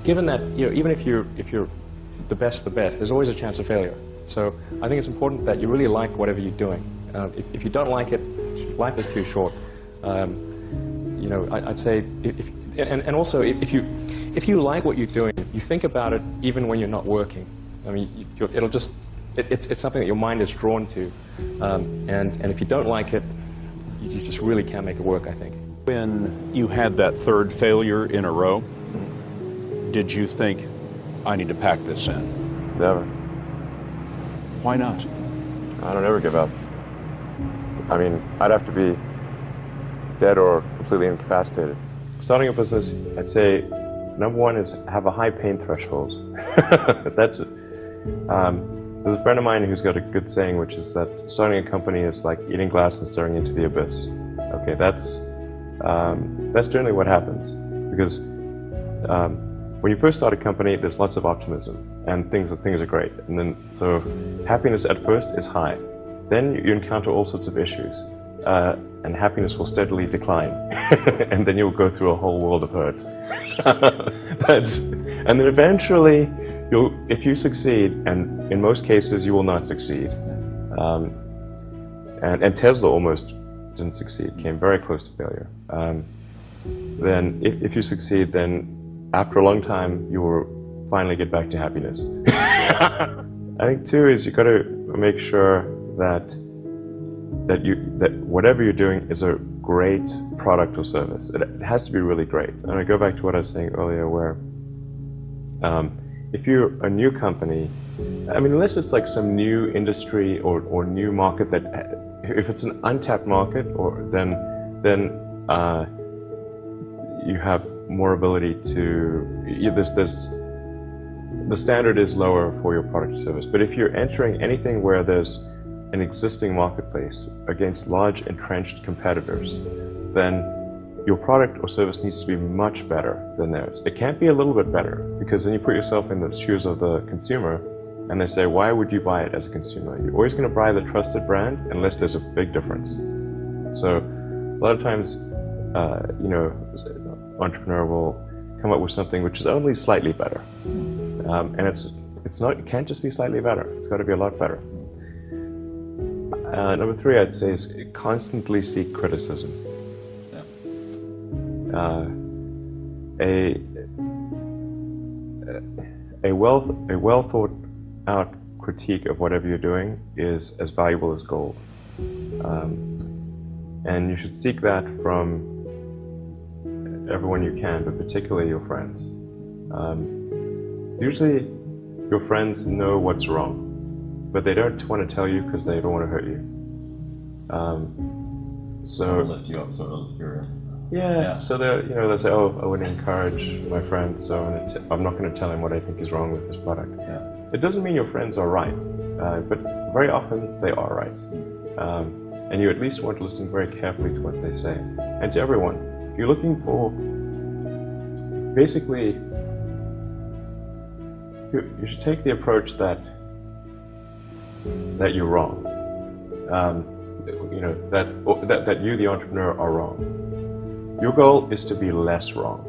Given that, even if you're the best, there's always a chance of failure. So I think it's important that you really like whatever you're doing. If you don't like it, life is too short. I'd say, and also if you like what you're doing, you think about it even when you're not working. I mean, it's something that your mind is drawn to, and if you don't like it, you just really can't make it work, I think. When you had that third failure in a row, did you think, I need to pack this in? Never. Why not? I don't ever give up. I mean, I'd have to be dead or completely incapacitated. Starting a business, I'd say, number one is have a high pain threshold. That's it. There's a friend of mine who's got a good saying, which is that starting a company is like eating glass and staring into the abyss. Okay, that's generally what happens, because when you first start a company, there's lots of optimism and things are great, and then so happiness at first is high. Then you encounter all sorts of issues, and happiness will steadily decline, and then you'll go through a whole world of hurt. And then eventually, if you succeed, and in most cases you will not succeed, and Tesla almost didn't succeed, came very close to failure. Then if you succeed, then after a long time you will finally get back to happiness. I think too is you've got to make sure that whatever you're doing is a great product or service. It has to be really great. And I go back to what I was saying earlier, where if you're a new company, I mean, unless it's like some new industry or new market that, if it's an untapped market, then you have more ability to, the standard is lower for your product or service. But if you're entering anything where there's an existing marketplace against large entrenched competitors, then your product or service needs to be much better than theirs. It can't be a little bit better, because then you put yourself in the shoes of the consumer, and they say, why would you buy it as a consumer? You're always going to buy the trusted brand unless there's a big difference. So a lot of times, an entrepreneur will come up with something which is only slightly better. And it can't just be slightly better. It's got to be a lot better. Number three, I'd say, is constantly seek criticism. A well thought out critique of whatever you're doing is as valuable as gold. And you should seek that from everyone you can, but particularly your friends. Usually your friends know what's wrong, but they don't want to tell you because they don't want to hurt you. So lift you up, sort of. Yeah. So they say, oh, I wouldn't encourage my friend, so I'm not going to tell him what I think is wrong with this product. Yeah. It doesn't mean your friends are right, but very often they are right. And you at least want to listen very carefully to what they say. And to everyone, if you're looking for, basically, you should take the approach that you're wrong. That you, the entrepreneur, are wrong. Your goal is to be less wrong.